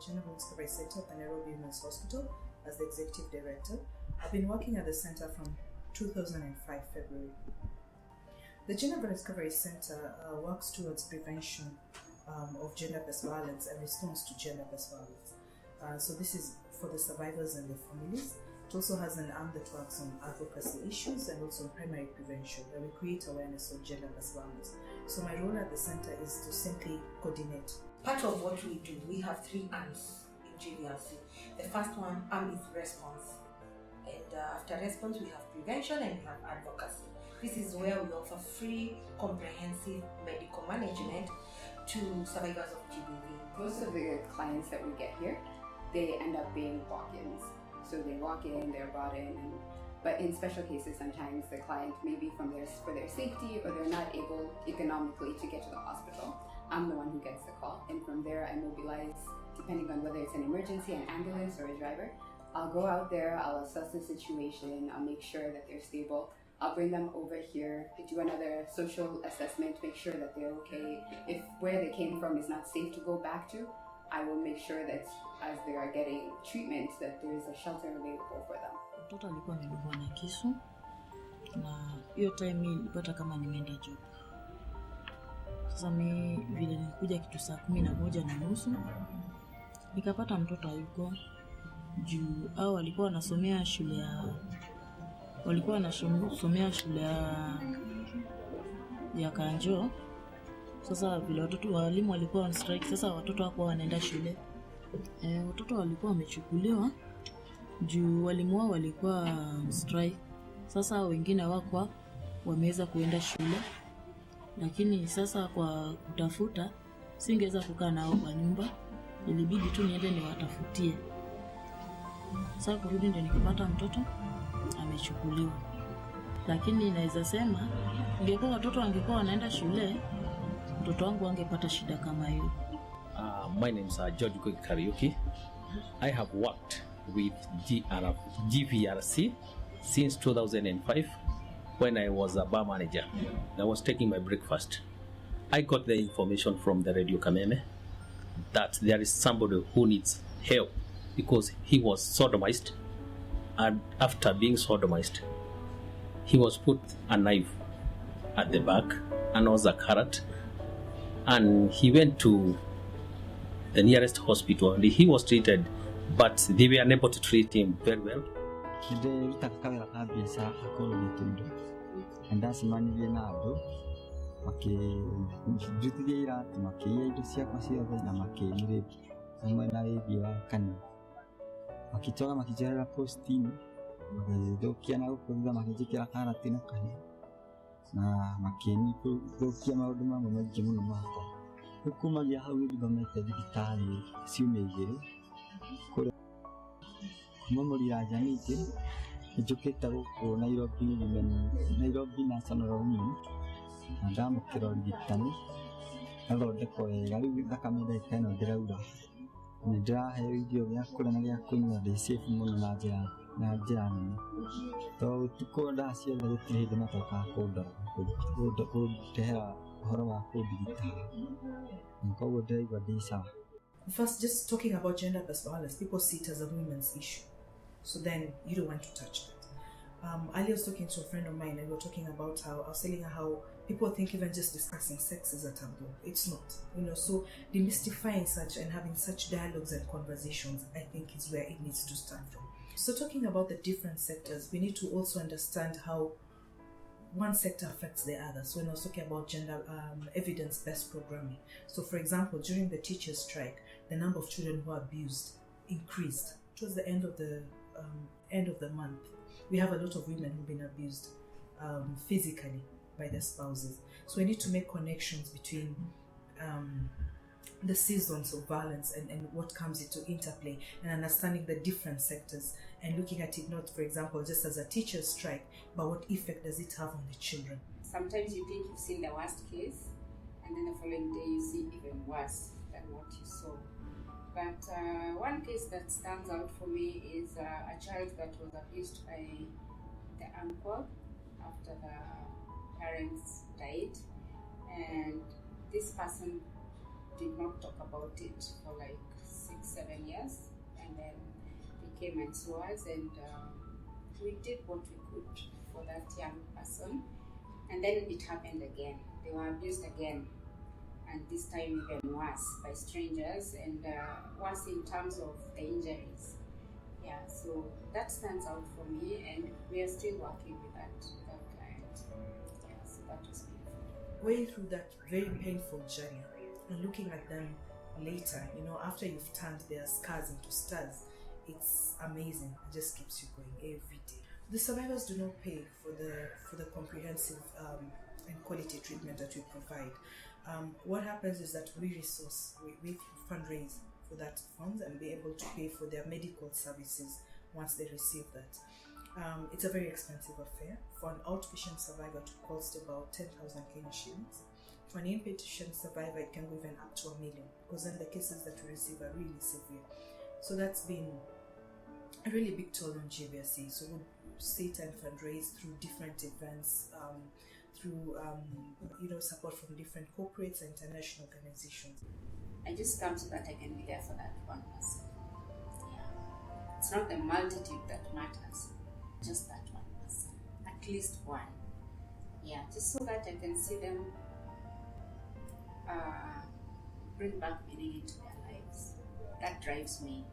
Gender Discovery Center at the Nairobi Women's Hospital as the Executive Director. I've been working at the center from 2005 February. The Gender Discovery Center works towards prevention of gender-based violence and response to gender-based violence. So this is for the survivors and their families. It also has an arm that works on advocacy issues and also primary prevention, where we create awareness of gender-based violence. So my role at the center is to simply coordinate. Part of what we do, we have 3 arms in GVRC. The first arm is response. And after response, we have prevention and we have advocacy. This is where we offer free, comprehensive medical management to survivors of GBV. Most of the clients that we get here, they end up being walk-ins. So they walk in, they're brought in, but in special cases, sometimes the client may be for their safety, or they're not able economically to get to the hospital. I'm the one who gets the call, and from there I mobilize, depending on whether it's an emergency, an ambulance, or a driver. I'll go out there, I'll assess the situation, I'll make sure that they're stable. I'll bring them over here, do another social assessment, make sure that they're okay. If where they came from is not safe to go back to, I will make sure that as they are getting treatment, that there is a shelter available for them. Mtoto alikuwa amedungwa na kisu, na hiyo time nilipata kama nimeenda job. Sasa mimi vile nilikuja kitu saa 11:30, nikapata mtoto hayuko juu au walikuwa wanasomea shule ya Kanjo. Sasa vile walimu walikuwa on strike, sasa watoto hapo wanaenda shule. Watoto walikuwa wamechukuliwa juu walimu wao walikuwa strike. Sasa wengine wako wameweza kuenda shule, lakini sasa kwa kutafuta singeweza kukaa nao kwa nyumba, ilibidi tu niende niwatafutie. Sasa kurudi ndio nikapata mtoto amechukuliwa. Lakini naweza sema ingekuwa watoto wangekuwa wanaenda shule, mtoto wangu angepata shida kama hiyo. My name is George Kariuki. I have worked with GVRC since 2005 when I was a bar manager. I was taking my breakfast. I got the information from the Radio Kameme that there is somebody who needs help because he was sodomized, and after being sodomized, he was put a knife at the back and also a carrot, and he went to the nearest hospital and he was treated, but they were unable to treat him very well. Hukumagia hau ndigomete thibitari ciumia igiri kuma murira janite njukite guku Nairobi National Women ndamukira urigitani athondekwo wega riu thakame ndeka ino ndiraura nindirahe irio gya kuria na gya kunyua ndi safe muno na njira nene to tuko ndaciothe gutiri hindi matoka kundehera uhoro wa kudigitari. First, just talking about gender-based violence, people see it as a women's issue. So then you don't want to touch that. Earlier I was talking to a friend of mine and we were talking about how, I was telling her how people think even just discussing sex is a taboo. It's not, so demystifying such and having such dialogues and conversations, I think is where it needs to start from. So talking about the different sectors, we need to also understand how one sector affects the other. So when I was talking about gender evidence-based programming, so for example, during the teachers' strike, the number of children who are abused increased. Towards the end of the month, we have a lot of women who've been abused physically by their spouses. So we need to make connections between the seasons of violence and what comes into interplay, and understanding the different sectors and looking at it not, for example, just as a teacher's strike, but what effect does it have on the children. Sometimes you think you've seen the worst case, and then the following day you see even worse than what you saw. But one case that stands out for me is a child that was abused by the uncle after the parents died, and this person did not talk about it for like 6 7 years, and then they came and saw us, and we did what we could for that young person. And then it happened again. They were abused again, and this time even worse by strangers, and worse in terms of the injuries. Yeah, so that stands out for me, and we are still working with that client. Yeah, so that was beautiful. Going through that very painful journey and looking at them later, after you've turned their scars into stars, it's amazing. It just keeps you going every day. The survivors do not pay for the comprehensive and quality treatment that we provide. What happens is that we fundraise for that funds and be able to pay for their medical services once they receive that. It's a very expensive affair. For an outpatient survivor, it costs about 10,000 Kenya shillings. For an inpatient survivor, it can go even up to 1 million, because then the cases that we receive are really severe. So that's been a really big toll on GVRC. So we'll sit and fundraise through different events, through support from different corporates and international organizations. I just come so that I can be there for that one person. Yeah. It's not the multitude that matters, just that one person, at least one. Yeah, just so that I can see them bring back meaning into their lives. That drives me.